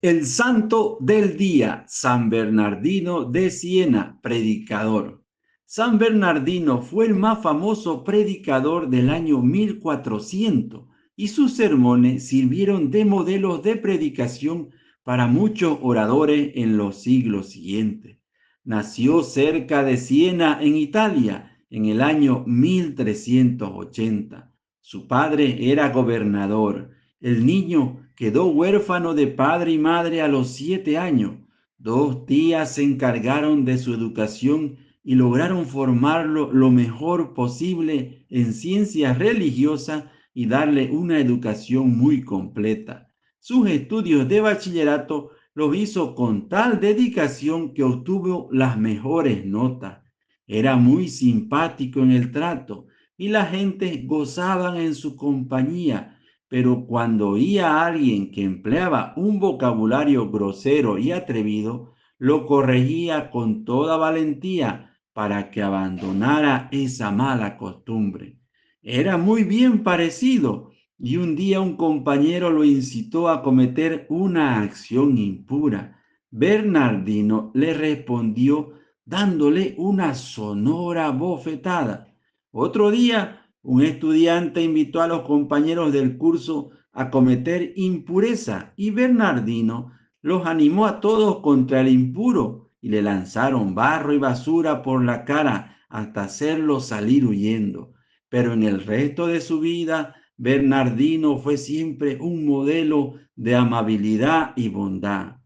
El santo del día, San Bernardino de Siena, predicador. San Bernardino fue el más famoso predicador del año 1400 y sus sermones sirvieron de modelos de predicación para muchos oradores en los siglos siguientes. Nació cerca de Siena, en Italia, en el año 1380. Su padre era gobernador. El niño quedó huérfano de padre y madre a los 7 años. Dos tías se encargaron de su educación y lograron formarlo lo mejor posible en ciencias religiosas y darle una educación muy completa. Sus estudios de bachillerato los hizo con tal dedicación que obtuvo las mejores notas. Era muy simpático en el trato y la gente gozaba en su compañía, pero cuando oía a alguien que empleaba un vocabulario grosero y atrevido, lo corregía con toda valentía para que abandonara esa mala costumbre. Era muy bien parecido y un día un compañero lo incitó a cometer una acción impura. Bernardino le respondió dándole una sonora bofetada. Otro día, un estudiante invitó a los compañeros del curso a cometer impureza y Bernardino los animó a todos contra el impuro y le lanzaron barro y basura por la cara hasta hacerlo salir huyendo. Pero en el resto de su vida, Bernardino fue siempre un modelo de amabilidad y bondad.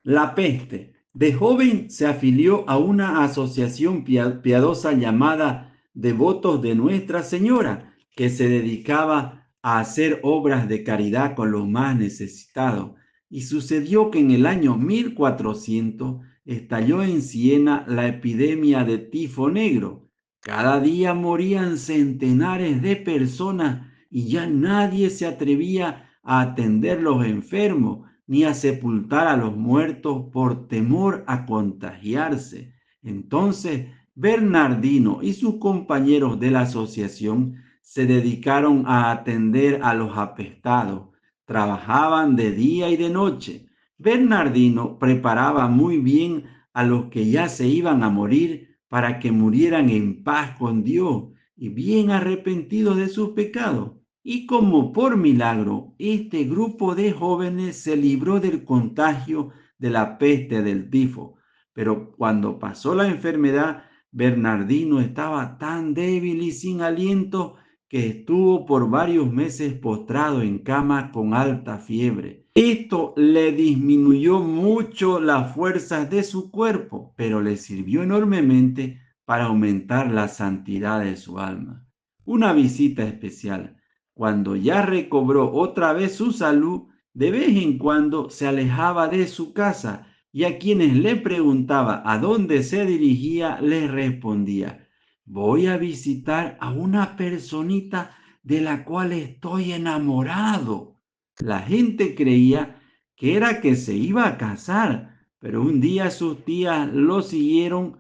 La peste. De joven se afilió a una asociación piadosa llamada Devotos de Nuestra Señora, que se dedicaba a hacer obras de caridad con los más necesitados. Y sucedió que en el año 1400 estalló en Siena la epidemia de tifo negro. Cada día morían centenares de personas y ya nadie se atrevía a atender los enfermos ni a sepultar a los muertos por temor a contagiarse. Entonces Bernardino y sus compañeros de la asociación se dedicaron a atender a los apestados. Trabajaban de día y de noche. Bernardino preparaba muy bien a los que ya se iban a morir para que murieran en paz con Dios y bien arrepentidos de sus pecados. Y como por milagro, este grupo de jóvenes se libró del contagio de la peste del tifo. Pero cuando pasó la enfermedad, Bernardino estaba tan débil y sin aliento que estuvo por varios meses postrado en cama con alta fiebre. Esto le disminuyó mucho las fuerzas de su cuerpo, pero le sirvió enormemente para aumentar la santidad de su alma. Una visita especial. Cuando ya recobró otra vez su salud, de vez en cuando se alejaba de su casa y a quienes le preguntaba a dónde se dirigía, les respondía: voy a visitar a una personita de la cual estoy enamorado. La gente creía que era que se iba a casar, pero un día sus tías lo siguieron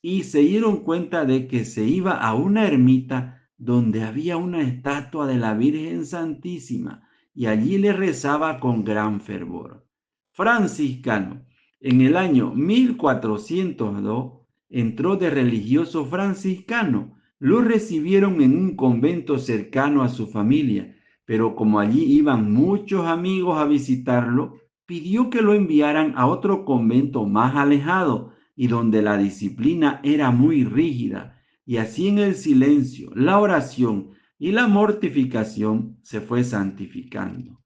y se dieron cuenta de que se iba a una ermita donde había una estatua de la Virgen Santísima y allí le rezaba con gran fervor. Franciscano. En el año 1402 entró de religioso franciscano. Lo recibieron en un convento cercano a su familia, pero como allí iban muchos amigos a visitarlo, pidió que lo enviaran a otro convento más alejado y donde la disciplina era muy rígida, y así en el silencio, la oración y la mortificación se fue santificando.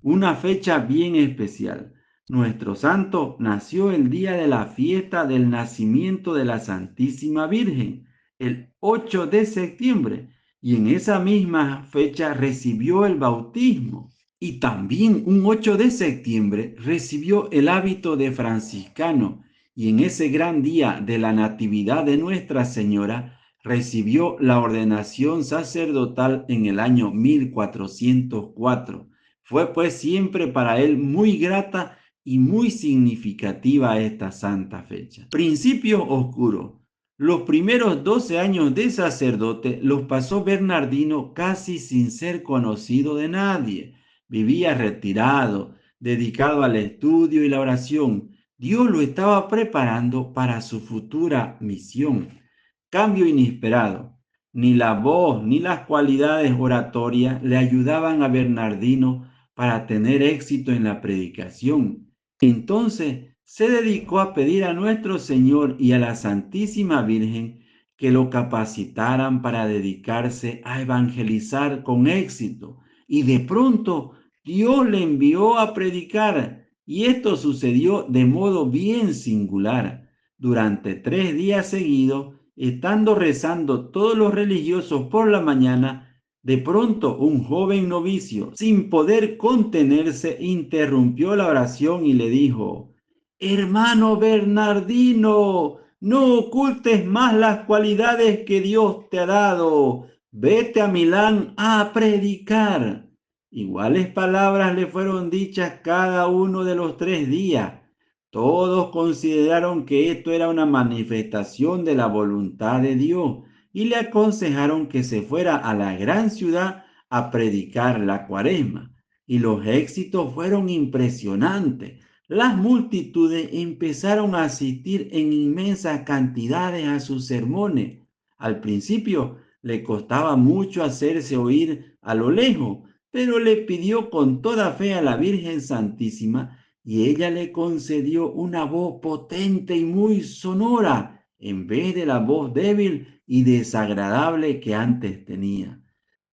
Una fecha bien especial. Nuestro santo nació el día de la fiesta del nacimiento de la Santísima Virgen, el 8 de septiembre, y en esa misma fecha recibió el bautismo. Y también un 8 de septiembre recibió el hábito de franciscano, y en ese gran día de la Natividad de Nuestra Señora recibió la ordenación sacerdotal en el año 1404. Fue pues siempre para él muy grata y muy significativa esta santa fecha. Principio oscuro. Los primeros 12 años de sacerdote los pasó Bernardino casi sin ser conocido de nadie. Vivía retirado, dedicado al estudio y la oración. Dios lo estaba preparando para su futura misión. Cambio inesperado. Ni la voz ni las cualidades oratorias le ayudaban a Bernardino para tener éxito en la predicación. Entonces se dedicó a pedir a nuestro Señor y a la Santísima Virgen que lo capacitaran para dedicarse a evangelizar con éxito. Y de pronto Dios le envió a predicar, y esto sucedió de modo bien singular. Durante 3 días seguidos, estando rezando todos los religiosos por la mañana, de pronto un joven novicio, sin poder contenerse, interrumpió la oración y le dijo: Hermano Bernardino, no ocultes más las cualidades que Dios te ha dado. Vete a Milán a predicar. Iguales palabras le fueron dichas cada uno de los 3 días. Todos consideraron que esto era una manifestación de la voluntad de Dios y le aconsejaron que se fuera a la gran ciudad a predicar la Cuaresma. Y los éxitos fueron impresionantes. Las multitudes empezaron a asistir en inmensas cantidades a sus sermones. Al principio le costaba mucho hacerse oír a lo lejos, pero le pidió con toda fe a la Virgen Santísima y ella le concedió una voz potente y muy sonora en vez de la voz débil y desagradable que antes tenía.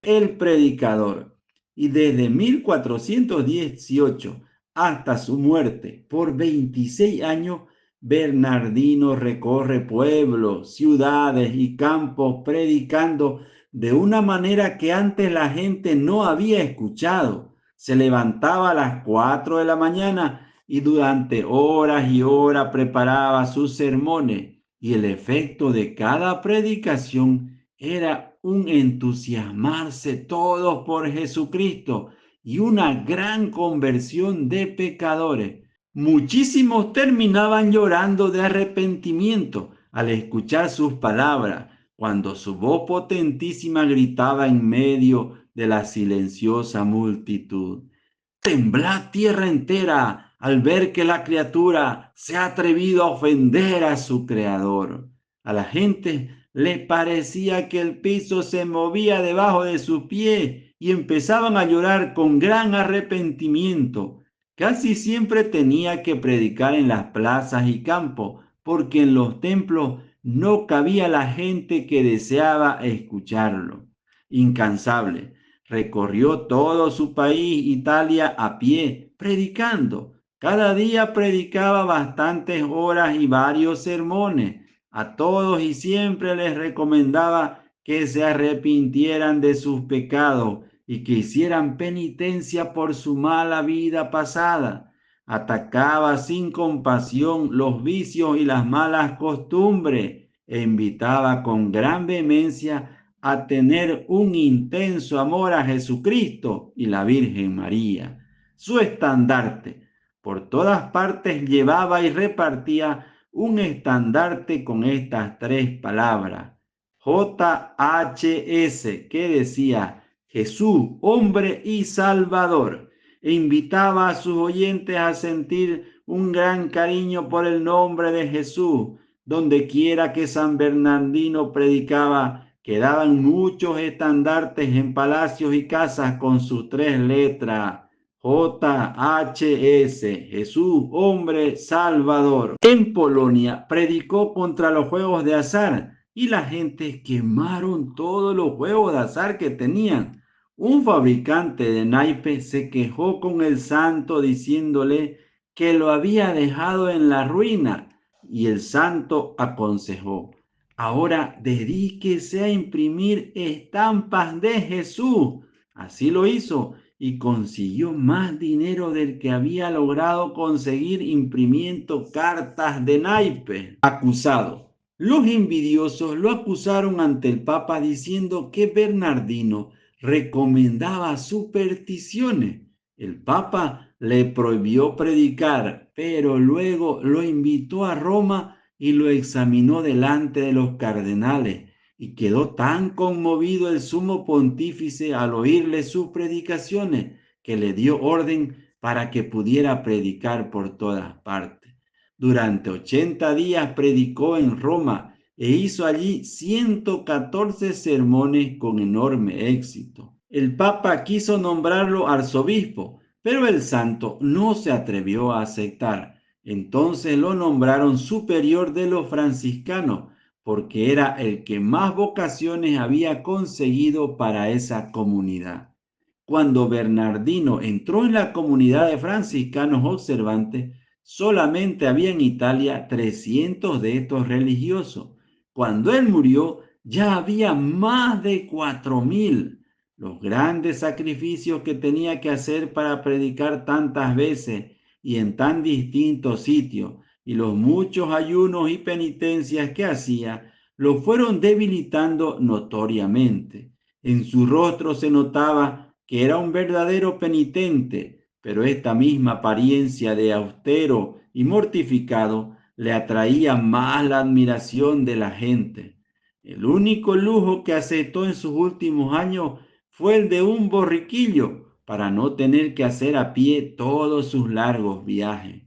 El predicador. Y desde 1418 hasta su muerte, por 26 años, Bernardino recorre pueblos, ciudades y campos predicando de una manera que antes la gente no había escuchado. Se levantaba a las 4 de la mañana y durante horas y horas preparaba sus sermones, y el efecto de cada predicación era un entusiasmarse todos por Jesucristo y una gran conversión de pecadores. Muchísimos terminaban llorando de arrepentimiento al escuchar sus palabras, cuando su voz potentísima gritaba en medio de la silenciosa multitud: Temblad tierra entera al ver que la criatura se ha atrevido a ofender a su creador. A la gente le parecía que el piso se movía debajo de sus pies y empezaban a llorar con gran arrepentimiento. Casi siempre tenía que predicar en las plazas y campos, porque en los templos no cabía la gente que deseaba escucharlo. Incansable, recorrió todo su país, Italia, a pie, predicando. Cada día predicaba bastantes horas y varios sermones. A todos y siempre les recomendaba que se arrepintieran de sus pecados y que hicieran penitencia por su mala vida pasada. Atacaba sin compasión los vicios y las malas costumbres e invitaba con gran vehemencia a tener un intenso amor a Jesucristo y la Virgen María. Su estandarte. Por todas partes llevaba y repartía un estandarte con estas 3 palabras: JHS, que decía Jesús, hombre y Salvador, e invitaba a sus oyentes a sentir un gran cariño por el nombre de Jesús. Donde quiera que San Bernardino predicaba, quedaban muchos estandartes en palacios y casas con sus 3 letras: JHS, Jesús, hombre, Salvador. En Polonia predicó contra los juegos de azar y la gente quemaron todos los juegos de azar que tenían. Un fabricante de naipes se quejó con el santo diciéndole que lo había dejado en la ruina, y el santo aconsejó: ahora dedíquese a imprimir estampas de Jesús. Así lo hizo y consiguió más dinero del que había logrado conseguir imprimiendo cartas de naipes. Acusado. Los envidiosos lo acusaron ante el Papa diciendo que Bernardino recomendaba supersticiones. El Papa le prohibió predicar, pero luego lo invitó a Roma y lo examinó delante de los cardenales, y quedó tan conmovido el sumo pontífice al oírle sus predicaciones que le dio orden para que pudiera predicar por todas partes. Durante 80 días predicó en Roma e hizo allí 114 sermones con enorme éxito. El Papa quiso nombrarlo arzobispo, pero el santo no se atrevió a aceptar. Entonces lo nombraron superior de los franciscanos, porque era el que más vocaciones había conseguido para esa comunidad. Cuando Bernardino entró en la comunidad de franciscanos observantes, solamente había en Italia 300 de estos religiosos. Cuando él murió, ya había más de 4000. Los grandes sacrificios que tenía que hacer para predicar tantas veces y en tan distintos sitios, y los muchos ayunos y penitencias que hacía, lo fueron debilitando notoriamente. En su rostro se notaba que era un verdadero penitente, pero esta misma apariencia de austero y mortificado le atraía más la admiración de la gente. El único lujo que aceptó en sus últimos años fue el de un borriquillo para no tener que hacer a pie todos sus largos viajes.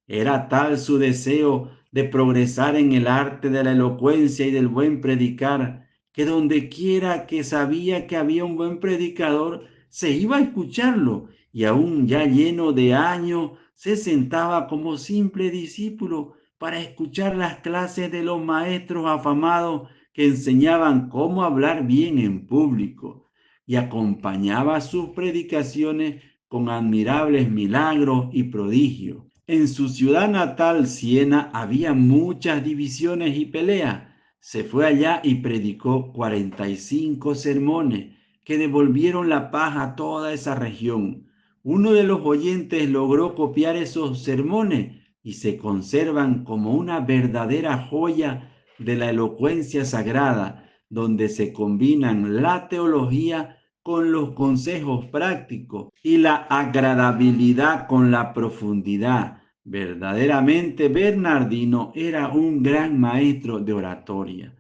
Era tal su deseo de progresar en el arte de la elocuencia y del buen predicar, que donde quiera que sabía que había un buen predicador, se iba a escucharlo, y aún ya lleno de años, se sentaba como simple discípulo para escuchar las clases de los maestros afamados que enseñaban cómo hablar bien en público, y acompañaba sus predicaciones con admirables milagros y prodigios. En su ciudad natal, Siena, había muchas divisiones y peleas. Se fue allá y predicó 45 sermones que devolvieron la paz a toda esa región. Uno de los oyentes logró copiar esos sermones y se conservan como una verdadera joya de la elocuencia sagrada, donde se combinan la teología con los consejos prácticos y la agradabilidad con la profundidad. Verdaderamente Bernardino era un gran maestro de oratoria.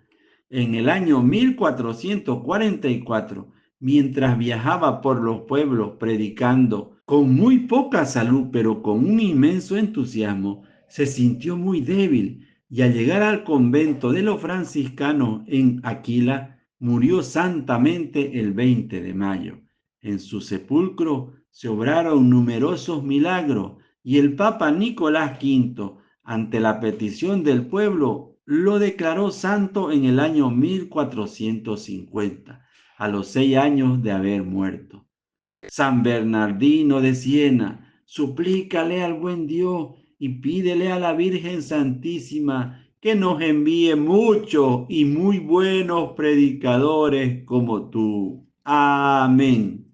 En el año 1444, mientras viajaba por los pueblos predicando, con muy poca salud pero con un inmenso entusiasmo, se sintió muy débil y al llegar al convento de los franciscanos en Aquila, murió santamente el 20 de mayo. En su sepulcro se obraron numerosos milagros y el Papa Nicolás V, ante la petición del pueblo, lo declaró santo en el año 1450, a los 6 años de haber muerto. San Bernardino de Siena, suplícale al buen Dios y pídele a la Virgen Santísima que nos envíe muchos y muy buenos predicadores como tú. Amén.